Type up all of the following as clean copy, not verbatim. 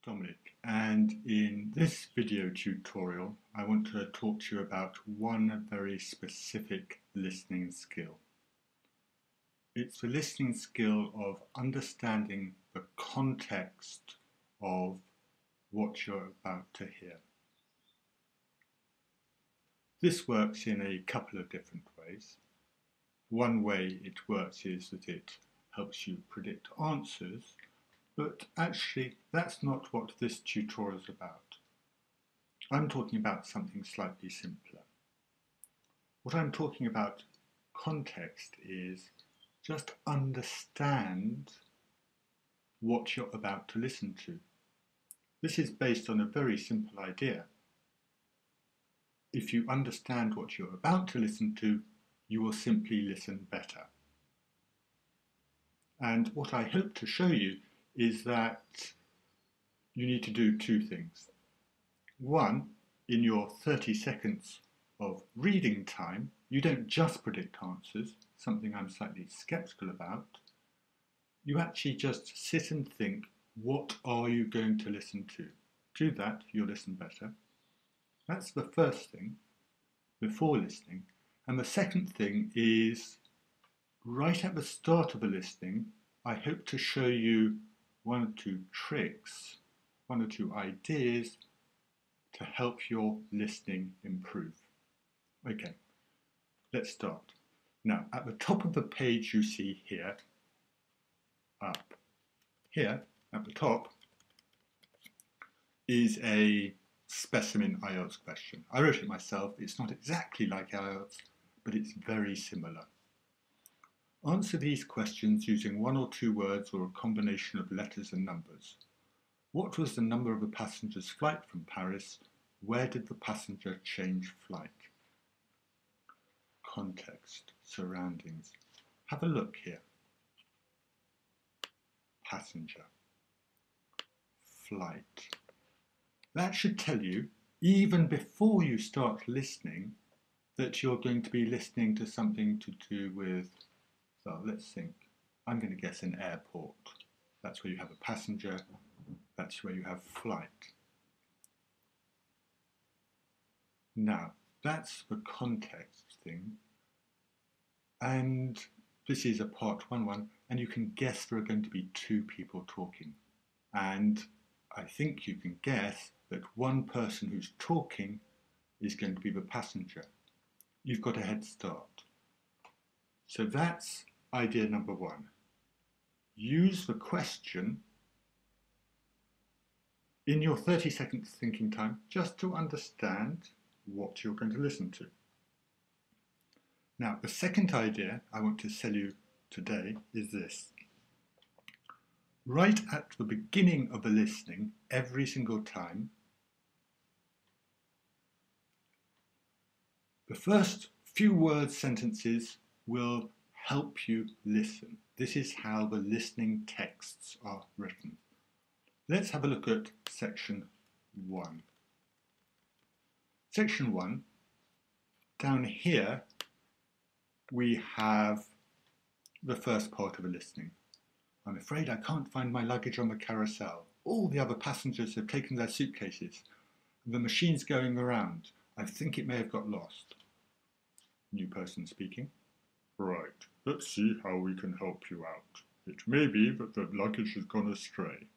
Dominic, and in this video tutorial I want to talk to you about one very specific listening skill. It's the listening skill of understanding the context of what you're about to hear. This works in a couple of different ways. One way it works is that it helps you predict answers, but actually that's not what this tutorial is about. I'm talking about something slightly simpler. What I'm talking about context is just understand what you're about to listen to. This is based on a very simple idea. If you understand what you're about to listen to, you will simply listen better. And what I hope to show you is that you need to do two things. One, in your 30 seconds of reading time, you don't just predict answers, something I'm slightly skeptical about. You actually just sit and think, what are you going to listen to? Do that, you'll listen better. That's the first thing before listening. And the second thing is, right at the start of the listening, I hope to show you one or two tricks, one or two ideas to help your listening improve. Okay, let's start. Now, at the top of the page you see here, up here at the top, is a Specimen IELTS question. I wrote it myself. It's not exactly like IELTS, but it's very similar. Answer these questions using one or two words or a combination of letters and numbers. What was the number of a passenger's flight from Paris? Where did the passenger change flight? Context, surroundings. Have a look here. Passenger. Flight. That should tell you, even before you start listening, that you're going to be listening to something to do with, so let's think, I'm going to guess an airport. That's where you have a passenger, that's where you have flight. Now, that's the context thing, and this is a part 1.1, and you can guess there are going to be two people talking. And I think you can guess that one person who's talking is going to be the passenger. You've got a head start. So that's idea number one. Use the question in your 30-second thinking time just to understand what you're going to listen to. Now, the second idea I want to sell you today is this. Right at the beginning of the listening, every single time, the first few words, sentences will help you listen. This is how the listening texts are written. Let's have a look at section 1. Section 1, down here, we have the first part of the listening. I'm afraid I can't find my luggage on the carousel. All the other passengers have taken their suitcases. The machine's going around. I think it may have got lost. New person speaking. Right, let's see how we can help you out. It may be that the luggage has gone astray.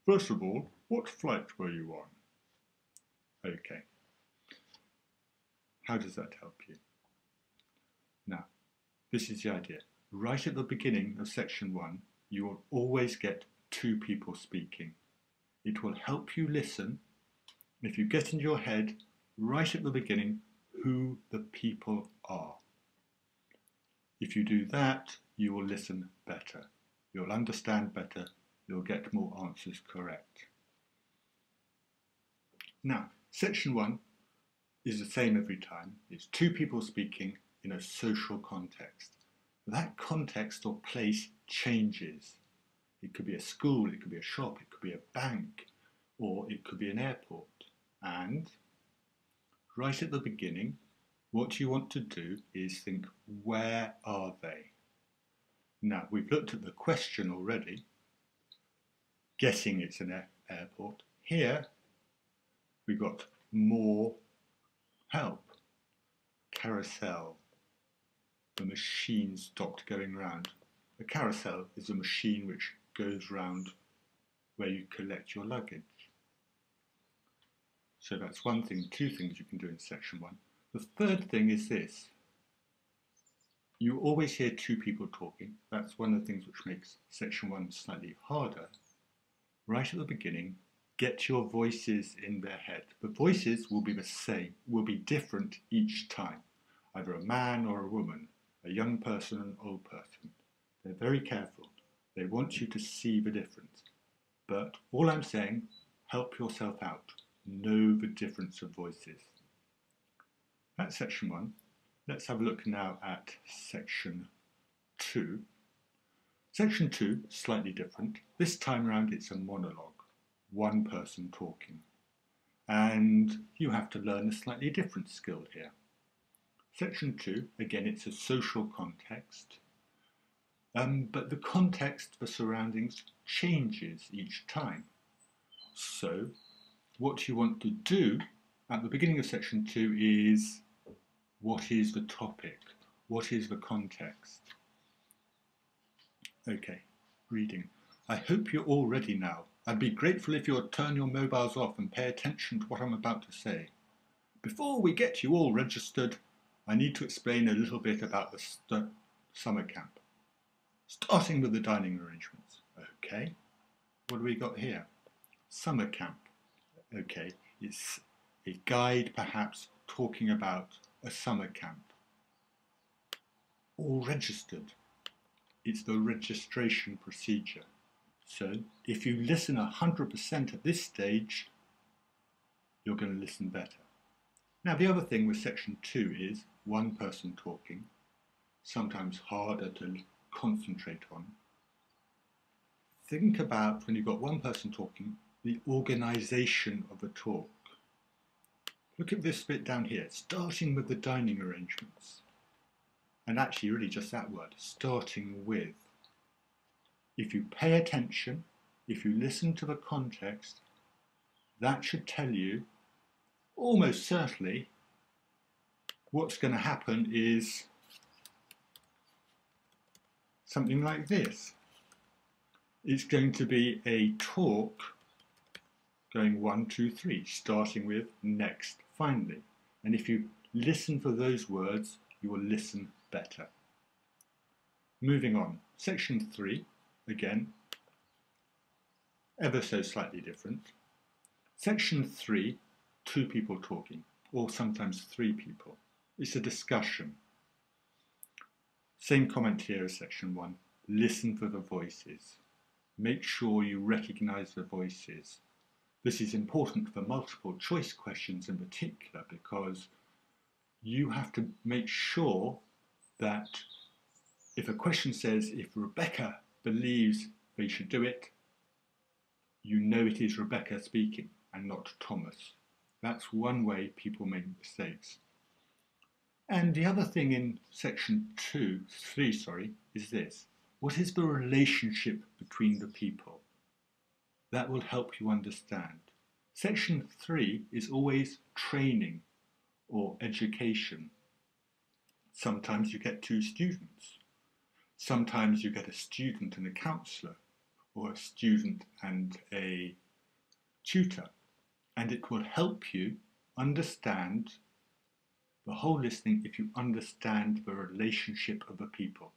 First of all, what flight were you on? Okay. How does that help you? Now, this is the idea. Right at the beginning of section 1, you will always get two people speaking. It will help you listen if you get in your head, right at the beginning, who the people are. If you do that, you will listen better. You'll understand better. You'll get more answers correct. Now, section 1 is the same every time. It's two people speaking in a social context. That context or place changes. It could be a school, it could be a shop, it could be a bank, or it could be an airport. And right at the beginning, what you want to do is think, where are they? Now, we've looked at the question already, guessing it's an airport. Here we got more help. Carousel. The machine stopped going round. A carousel is a machine which goes round where you collect your luggage. So that's one thing, two things you can do in section 1. The third thing is this. You always hear two people talking. That's one of the things which makes section 1 slightly harder. Right at the beginning, get your voices in their head. The voices will be the same, will be different each time. Either a man or a woman, a young person or an old person. They're very careful. They want you to see the difference. But all I'm saying, help yourself out. Know the difference of voices. That's section 1. Let's have a look now at section 2. Section 2, slightly different. This time round it's a monologue, one person talking. And you have to learn a slightly different skill here. Section 2, again, it's a social context. But the context, the surroundings, changes each time. So, what you want to do at the beginning of section 2 is, what is the topic? What is the context? Okay, reading. I hope you're all ready now. I'd be grateful if you would turn your mobiles off and pay attention to what I'm about to say. Before we get you all registered, I need to explain a little bit about the summer camp. Starting with the dining arrangements. Okay, what do we got here? Summer camp. Okay, it's a guide perhaps talking about a summer camp. All registered. It's the registration procedure. So if you listen 100% at this stage, you're going to listen better. Now the other thing with section 2 is one person talking, sometimes harder to concentrate on. Think about, when you've got one person talking, the organisation of a talk. Look at this bit down here, starting with the dining arrangements. And actually really just that word, starting with. If you pay attention, if you listen to the context, that should tell you, almost certainly, what's going to happen is something like this. It's going to be a talk going 1, 2, 3, starting with next, finally. And if you listen for those words, you will listen better. Moving on, section 3, again, ever so slightly different. Section 3, two people talking, or sometimes 3 people. It's a discussion. Same comment here as section 1. Listen for the voices. Make sure you recognise the voices. This is important for multiple choice questions in particular because you have to make sure that if a question says, if Rebecca believes they should do it, you know it is Rebecca speaking and not Thomas. That's one way people make mistakes. And the other thing in section 3, is this. What is the relationship between the people? That will help you understand. Section 3 is always training or education. Sometimes you get 2 students. Sometimes you get a student and a counsellor, or a student and a tutor. And it will help you understand the whole listening if you understand the relationship of the people.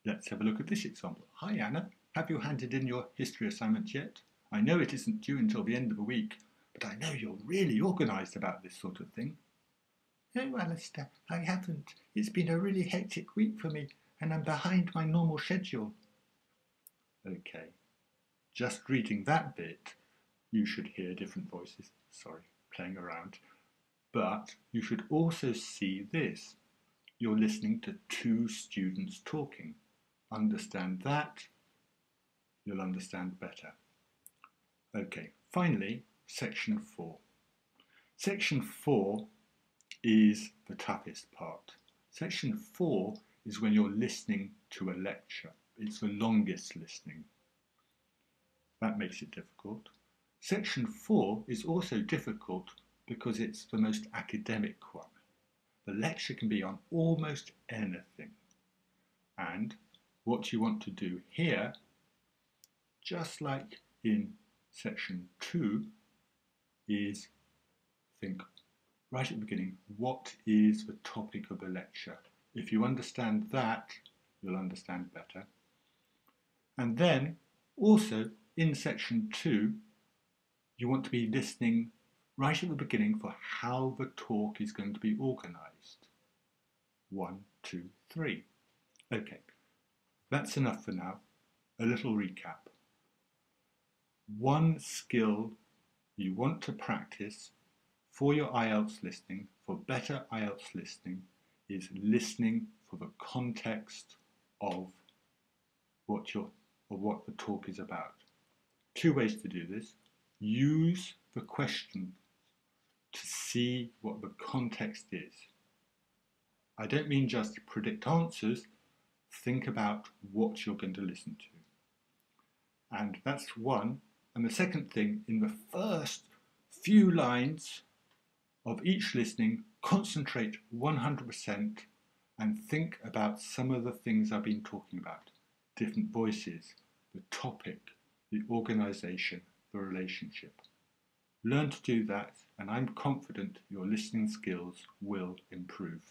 Let's have a look at this example. Hi Anna, have you handed in your history assignment yet? I know it isn't due until the end of the week, but I know you're really organised about this sort of thing. No, Alistair, I haven't. It's been a really hectic week for me, and I'm behind my normal schedule. Okay, just reading that bit, you should hear different voices. Sorry, playing around. But you should also see this. You're listening to 2 students talking. Understand that, you'll understand better. Okay, finally, section 4. Section 4 is the toughest part. Section 4 is when you're listening to a lecture. It's the longest listening. That makes it difficult. Section 4 is also difficult because it's the most academic one. The lecture can be on almost anything. And what you want to do here, just like in section 2, is think right at the beginning, what is the topic of the lecture? If you understand that, you'll understand better. And then also in section 2, you want to be listening right at the beginning for how the talk is going to be organised. 1, 2, 3. Okay, that's enough for now. A little recap. One skill you want to practice for your IELTS listening, for better IELTS listening, is listening for the context of what the talk is about. 2 ways to do this. Use the question to see what the context is. I don't mean just predict answers, think about what you're going to listen to. And that's one. And the second thing, in the first few lines of each listening, concentrate 100% and think about some of the things I've been talking about. Different voices, the topic, the organisation, the relationship. Learn to do that, and I'm confident your listening skills will improve.